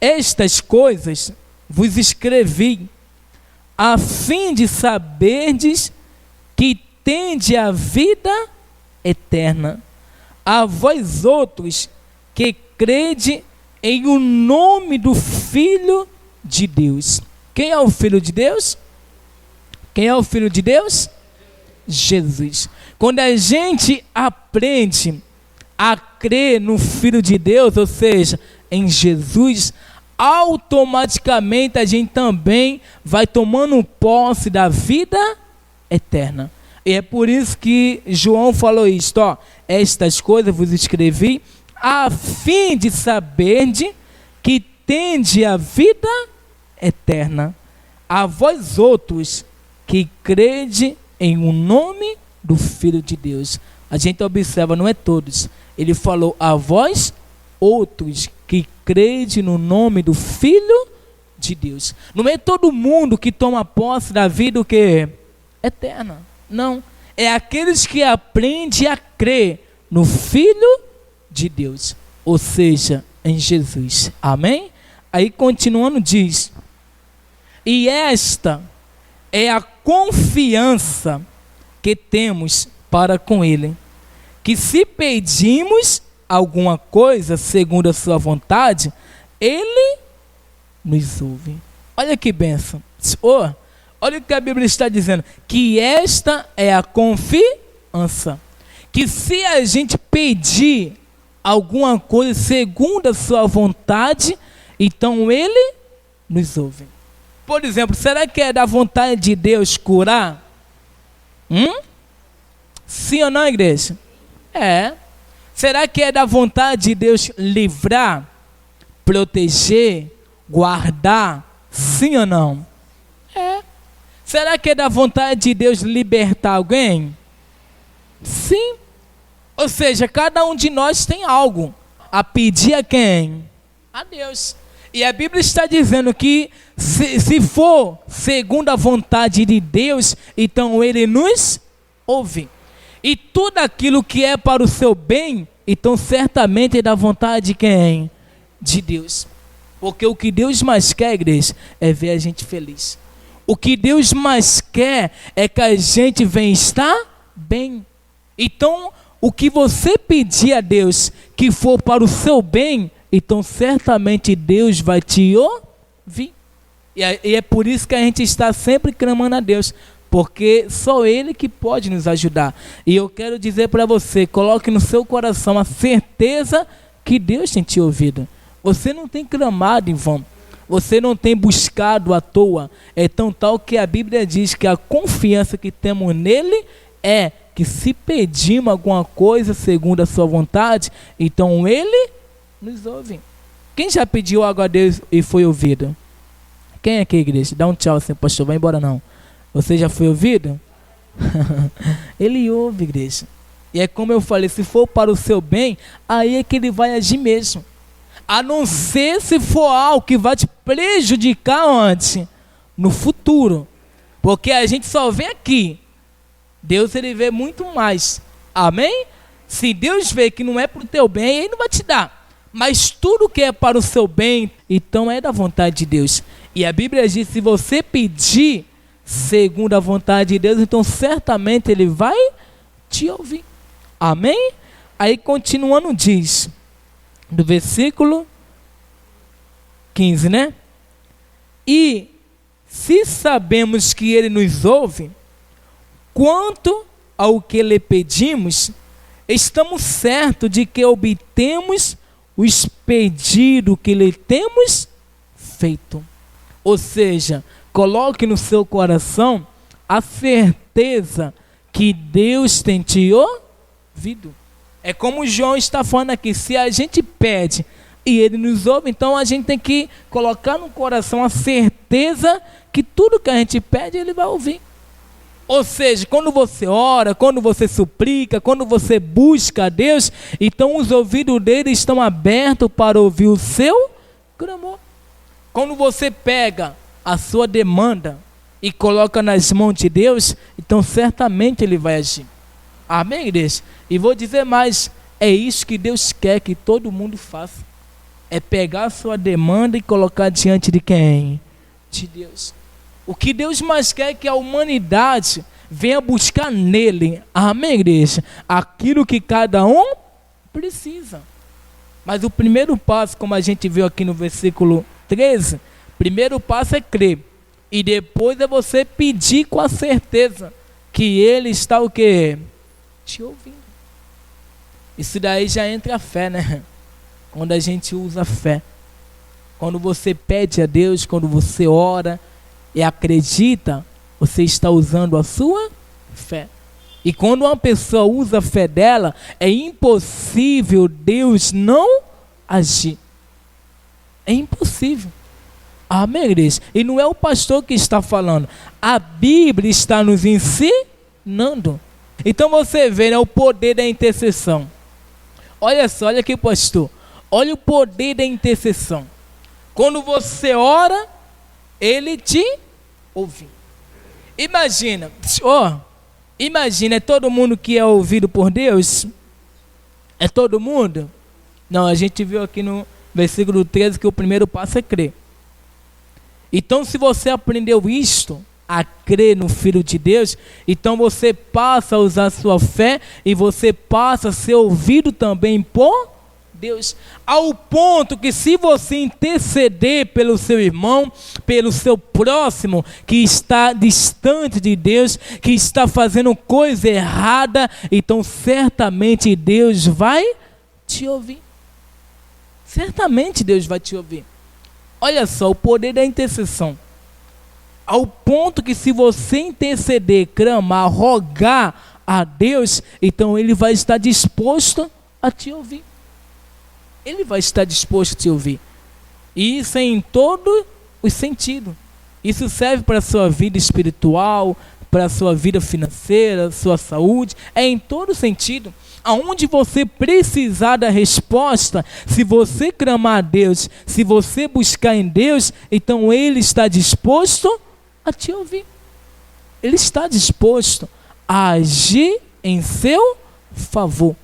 Estas coisas vos escrevi, a fim de saberdes que tende a vida eterna, a vós outros que crede em o nome do Filho de Deus. Quem é o Filho de Deus? Quem é o Filho de Deus? Jesus. Quando a gente aprende a crer no Filho de Deus, ou seja, em Jesus, automaticamente a gente também vai tomando posse da vida eterna. E é por isso que João falou isto, ó: estas coisas vos escrevi a fim de saberdes que tende a vida eterna, a vós outros que crede em o nome do Filho de Deus. A gente observa, não é todos. Ele falou a vós outros que crede no nome do Filho de Deus. Não é todo mundo que toma posse da vida o que? Eterna. Não. É aqueles que aprendem a crer no Filho de Deus, ou seja, em Jesus. Amém? Aí continuando diz: e esta é a confiança que temos para com Ele, que se pedimos alguma coisa segundo a sua vontade, Ele nos ouve. Olha que bênção. Olha o que a Bíblia está dizendo, que esta é a confiança, que se a gente pedir alguma coisa segundo a sua vontade, então Ele nos ouve. Por exemplo, será que é da vontade de Deus curar? Sim ou não, igreja? É. Será que é da vontade de Deus livrar, proteger, guardar? Sim ou não? É. Será que é da vontade de Deus libertar alguém? Sim. Ou seja, cada um de nós tem algo a pedir a quem? A Deus. E a Bíblia está dizendo que se for segundo a vontade de Deus, então Ele nos ouve. E tudo aquilo que é para o seu bem, então certamente é da vontade de quem? De Deus. Porque o que Deus mais quer, igreja, é ver a gente feliz. O que Deus mais quer é que a gente venha estar bem. Então, o que você pedir a Deus que for para o seu bem, então certamente Deus vai te ouvir. E é por isso que a gente está sempre clamando a Deus, porque só Ele que pode nos ajudar. E eu quero dizer para você, coloque no seu coração a certeza que Deus tem te ouvido. Você não tem clamado em vão, você não tem buscado à toa. É tão tal que a Bíblia diz que a confiança que temos nele é que se pedimos alguma coisa segundo a sua vontade, então Ele nos ouve. Quem já pediu algo a Deus e foi ouvido? Quem é aqui, igreja? Dá um tchau assim, pastor, vai embora não. Você já foi ouvido? Ele ouve, igreja. E é como eu falei, se for para o seu bem, aí é que Ele vai agir mesmo. A não ser se for algo que vai te prejudicar antes, no futuro. Porque a gente só vê aqui. Deus, Ele vê muito mais. Amém? Se Deus vê que não é para o teu bem, Ele não vai te dar. Mas tudo que é para o seu bem, então é da vontade de Deus. E a Bíblia diz, se você pedir segundo a vontade de Deus, então certamente Ele vai te ouvir. Amém? Aí continuando diz, do versículo 15, né? E se sabemos que Ele nos ouve, quanto ao que lhe pedimos, estamos certos de que obtemos os pedidos que lhe temos feito. Ou seja, coloque no seu coração a certeza que Deus tem te ouvido. É como João está falando aqui, se a gente pede e Ele nos ouve, então a gente tem que colocar no coração a certeza que tudo que a gente pede, Ele vai ouvir. Ou seja, quando você ora, quando você suplica, quando você busca a Deus, então os ouvidos dele estão abertos para ouvir o seu clamor. Quando você pega a sua demanda e coloca nas mãos de Deus, então certamente Ele vai agir. Amém, igreja? E vou dizer mais, é isso que Deus quer que todo mundo faça. é pegar a sua demanda e colocar diante de quem? De Deus. O que Deus mais quer é que a humanidade venha buscar nele, amém, igreja? Aquilo que cada um precisa. Mas o primeiro passo, como a gente viu aqui no versículo 13, primeiro passo é crer. E depois é você pedir com a certeza que ele está o quê? Te ouvindo. Isso daí já entra a fé, né? Quando a gente usa fé. Quando você pede a Deus, quando você ora e acredita, você está usando a sua fé. E quando uma pessoa usa a fé dela, é impossível Deus não agir. É impossível. Amém, igreja? E não é o pastor que está falando. A Bíblia está nos ensinando. Então você vê, né, o poder da intercessão. Olha só, olha aqui, pastor. Olha o poder da intercessão. Quando você ora, ele te ouve. Imagina, imagina, é todo mundo que é ouvido por Deus? É todo mundo? Não, a gente viu aqui no versículo 13 que o primeiro passo é crer. Então, se você aprendeu isto, a crer no Filho de Deus, então você passa a usar a sua fé e você passa a ser ouvido também por Deus, ao ponto que se você interceder pelo seu irmão, pelo seu próximo, que está distante de Deus, que está fazendo coisa errada, então certamente Deus vai te ouvir. Certamente Deus vai te ouvir. Olha só, o poder da intercessão. Ao ponto que se você interceder, clamar, rogar a Deus, então Ele vai estar disposto a te ouvir. Ele vai estar disposto a te ouvir. E isso é em todo o sentido. Isso serve para a sua vida espiritual, para a sua vida financeira, sua saúde. É em todo sentido. Aonde você precisar da resposta, se você clamar a Deus, se você buscar em Deus, então Ele está disposto a te ouvir. Ele está disposto a agir em seu favor.